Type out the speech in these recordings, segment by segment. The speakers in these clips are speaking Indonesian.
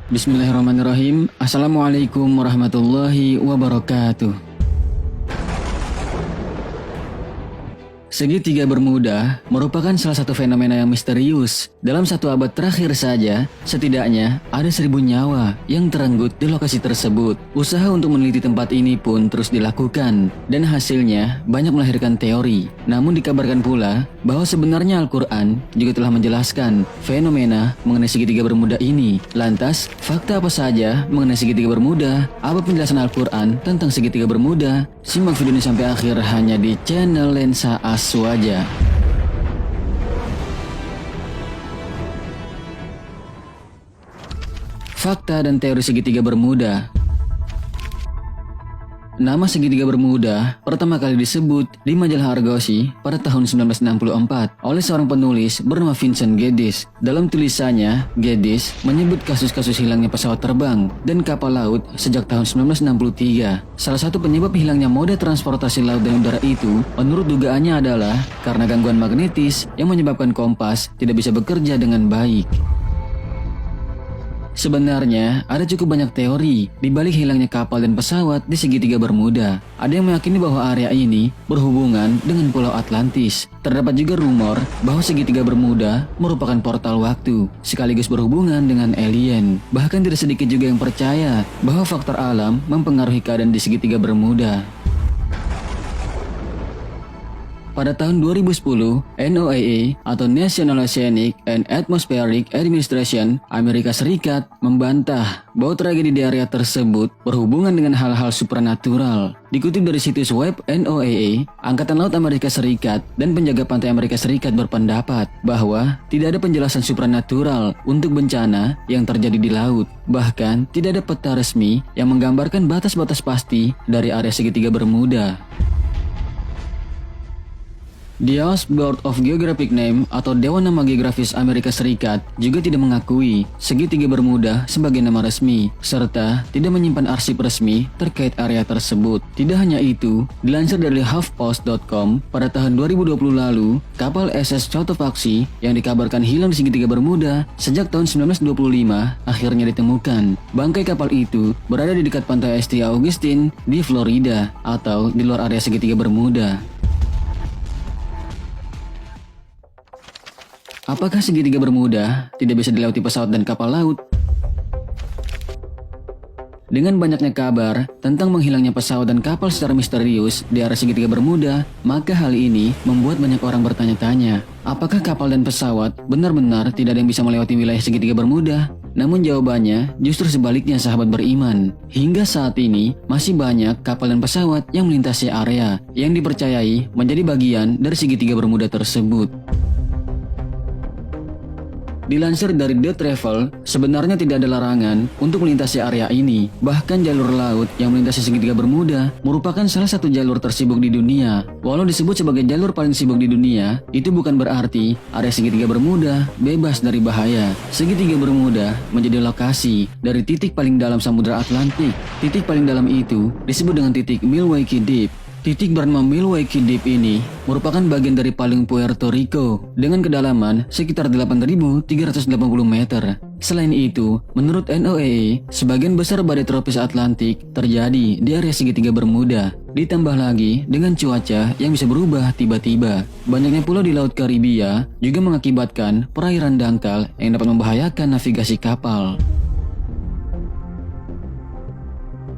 Bismillahirrahmanirrahim. Assalamualaikum warahmatullahi wabarakatuh. Segitiga Bermuda merupakan salah satu fenomena yang misterius. Dalam satu abad terakhir saja, setidaknya ada 1.000 nyawa yang terenggut di lokasi tersebut. Usaha untuk meneliti tempat ini pun terus dilakukan, dan hasilnya banyak melahirkan teori. Namun dikabarkan pula bahwa sebenarnya Al-Quran juga telah menjelaskan fenomena mengenai segitiga bermuda ini. Lantas, fakta apa saja mengenai segitiga bermuda? Apa penjelasan Al-Quran tentang segitiga bermuda? Simak video ini sampai akhir hanya di channel Lensa Aswaja. Fakta dan teori segitiga bermuda. Nama segitiga bermuda pertama kali disebut di majalah Argosy pada tahun 1964 oleh seorang penulis bernama Vincent Geddes. Dalam tulisannya, Geddes menyebut kasus-kasus hilangnya pesawat terbang dan kapal laut sejak tahun 1963. Salah satu penyebab hilangnya moda transportasi laut dan udara itu, menurut dugaannya adalah karena gangguan magnetis yang menyebabkan kompas tidak bisa bekerja dengan baik. Sebenarnya, ada cukup banyak teori di balik hilangnya kapal dan pesawat di segitiga Bermuda. Ada yang meyakini bahwa area ini berhubungan dengan Pulau Atlantis. Terdapat juga rumor bahwa segitiga Bermuda merupakan portal waktu, sekaligus berhubungan dengan alien. Bahkan tidak sedikit juga yang percaya bahwa faktor alam mempengaruhi keadaan di segitiga Bermuda. Pada tahun 2010, NOAA atau National Oceanic and Atmospheric Administration Amerika Serikat membantah bahwa tragedi di area tersebut berhubungan dengan hal-hal supranatural. Dikutip dari situs web NOAA, Angkatan Laut Amerika Serikat dan penjaga pantai Amerika Serikat berpendapat bahwa tidak ada penjelasan supranatural untuk bencana yang terjadi di laut. Bahkan, tidak ada peta resmi yang menggambarkan batas-batas pasti dari area segitiga Bermuda. The House Board of Geographic Name atau Dewan Nama Geografis Amerika Serikat juga tidak mengakui segitiga Bermuda sebagai nama resmi, serta tidak menyimpan arsip resmi terkait area tersebut. Tidak hanya itu, dilansir dari HuffPost.com, pada tahun 2020 lalu, kapal SS Cotopaxi yang dikabarkan hilang di segitiga Bermuda sejak tahun 1925 akhirnya ditemukan. Bangkai kapal itu berada di dekat pantai St. Augustine di Florida atau di luar area segitiga Bermuda. Apakah segitiga Bermuda tidak bisa dilewati pesawat dan kapal laut? Dengan banyaknya kabar tentang menghilangnya pesawat dan kapal secara misterius di area segitiga Bermuda, maka hal ini membuat banyak orang bertanya-tanya, apakah kapal dan pesawat benar-benar tidak ada yang bisa melewati wilayah segitiga Bermuda? Namun jawabannya justru sebaliknya, sahabat beriman. Hingga saat ini masih banyak kapal dan pesawat yang melintasi area yang dipercayai menjadi bagian dari segitiga Bermuda tersebut. Dilansir dari The Travel, sebenarnya tidak ada larangan untuk melintasi area ini. Bahkan jalur laut yang melintasi segitiga Bermuda merupakan salah satu jalur tersibuk di dunia. Walau disebut sebagai jalur paling sibuk di dunia, itu bukan berarti area segitiga Bermuda bebas dari bahaya. Segitiga Bermuda menjadi lokasi dari titik paling dalam Samudra Atlantik. Titik paling dalam itu disebut dengan titik Milwaukee Deep. Titik bernama Milwaukee Deep ini merupakan bagian dari paling Puerto Rico dengan kedalaman sekitar 8.380 meter. Selain itu, menurut NOAA, sebagian besar badai tropis Atlantik terjadi di area segitiga Bermuda. Ditambah lagi dengan cuaca yang bisa berubah tiba-tiba. Banyaknya pulau di Laut Karibia juga mengakibatkan perairan dangkal yang dapat membahayakan navigasi kapal.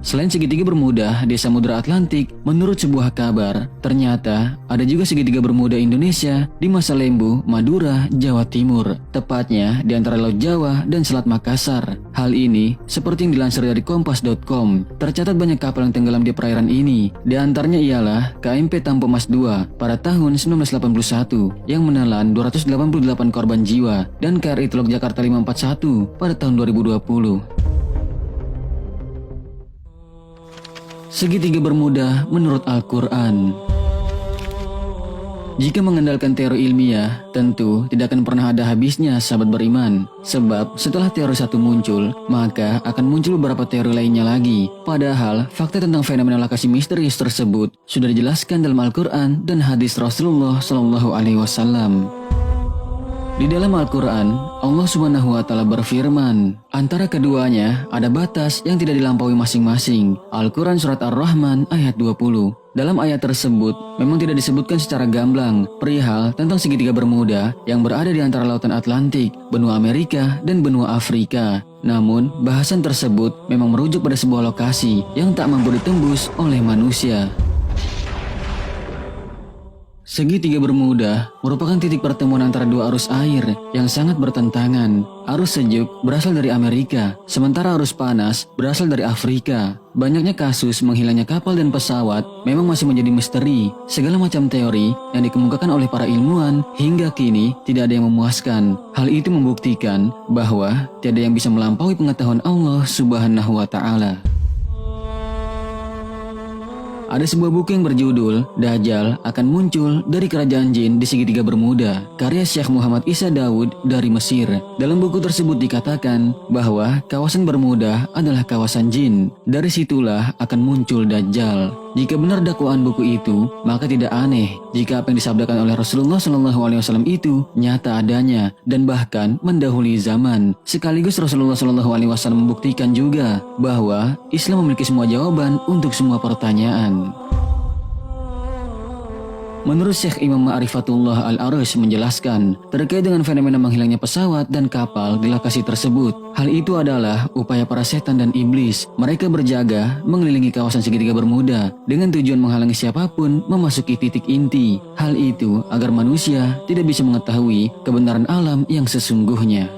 Selain segitiga Bermuda di Samudra Atlantik, menurut sebuah kabar, ternyata ada juga segitiga Bermuda Indonesia di Masa Lembu, Madura, Jawa Timur, tepatnya di antara Laut Jawa dan Selat Makassar. Hal ini, seperti yang dilansir dari Kompas.com, tercatat banyak kapal yang tenggelam di perairan ini. Di antaranya ialah KMP Tampo Mas II pada tahun 1981 yang menelan 288 korban jiwa dan KRI Teluk Jakarta 541 pada tahun 2020. Segitiga Bermuda menurut Al-Quran. Jika mengandalkan teori ilmiah, tentu tidak akan pernah ada habisnya, sahabat beriman. Sebab setelah teori satu muncul, maka akan muncul beberapa teori lainnya lagi. Padahal, fakta tentang fenomena lokasi misterius tersebut sudah dijelaskan dalam Al-Quran dan hadis Rasulullah SAW. Di dalam Al-Quran, Allah Subhanahu wa Ta'ala berfirman, antara keduanya ada batas yang tidak dilampaui masing-masing. Al-Quran Surat Ar-Rahman ayat 20. Dalam ayat tersebut, memang tidak disebutkan secara gamblang perihal tentang segitiga bermuda yang berada di antara lautan Atlantik, benua Amerika, dan benua Afrika. Namun, bahasan tersebut memang merujuk pada sebuah lokasi yang tak mampu ditembus oleh manusia. Segitiga bermuda merupakan titik pertemuan antara dua arus air yang sangat bertentangan. Arus sejuk berasal dari Amerika, sementara arus panas berasal dari Afrika. Banyaknya kasus menghilangnya kapal dan pesawat memang masih menjadi misteri. Segala macam teori yang dikemukakan oleh para ilmuwan hingga kini tidak ada yang memuaskan. Hal itu membuktikan bahwa tiada yang bisa melampaui pengetahuan Allah Subhanahu wa Ta'ala. Ada sebuah buku yang berjudul Dajjal akan muncul dari kerajaan jin di segitiga bermuda, karya Syekh Muhammad Isa Daud dari Mesir. Dalam buku tersebut dikatakan bahwa kawasan Bermuda adalah kawasan jin. Dari situlah akan muncul Dajjal. Jika benar dakwaan buku itu, maka tidak aneh jika apa yang disabdakan oleh Rasulullah SAW itu nyata adanya dan bahkan mendahului zaman. Sekaligus Rasulullah SAW membuktikan juga bahwa Islam memiliki semua jawaban untuk semua pertanyaan. Menurut Syekh Imam Ma'rifatullah Al-Arsh menjelaskan terkait dengan fenomena menghilangnya pesawat dan kapal di lokasi tersebut. Hal itu adalah upaya para setan dan iblis. Mereka berjaga mengelilingi kawasan segitiga bermuda dengan tujuan menghalangi siapapun memasuki titik inti. Hal itu agar manusia tidak bisa mengetahui kebenaran alam yang sesungguhnya.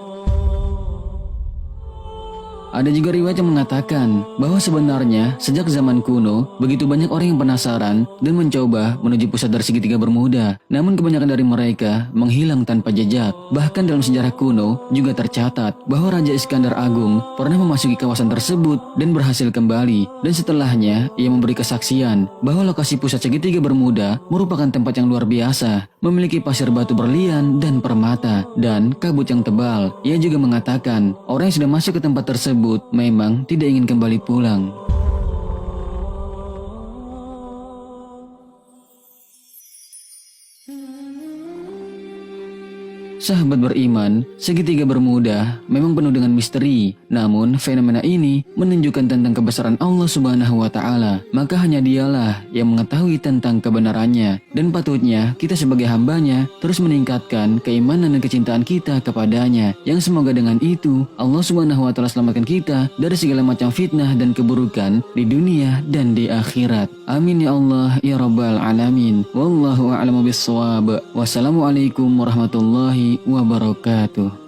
Ada juga riwayat yang mengatakan bahwa sebenarnya sejak zaman kuno begitu banyak orang yang penasaran dan mencoba menuju pusat dari segitiga bermuda. Namun kebanyakan dari mereka menghilang tanpa jejak. Bahkan dalam sejarah kuno juga tercatat bahwa Raja Iskandar Agung pernah memasuki kawasan tersebut dan berhasil kembali. Dan setelahnya ia memberi kesaksian bahwa lokasi pusat segitiga bermuda merupakan tempat yang luar biasa, memiliki pasir batu berlian dan permata dan kabut yang tebal. Ia juga mengatakan orang yang sudah masuk ke tempat tersebut memang tidak ingin kembali pulang. Sahabat beriman, segitiga bermuda memang penuh dengan misteri. Namun, fenomena ini menunjukkan tentang kebesaran Allah Subhanahu wa Ta'ala. Maka hanya Dialah yang mengetahui tentang kebenarannya. Dan patutnya kita sebagai hambanya terus meningkatkan keimanan dan kecintaan kita kepadanya. Yang semoga dengan itu Allah Subhanahu wa Ta'ala selamatkan kita dari segala macam fitnah dan keburukan di dunia dan di akhirat. Amin ya Allah ya Rabbal Alamin. Wallahu a'lamu bissawab. Wassalamualaikum warahmatullahi wabarakatuh.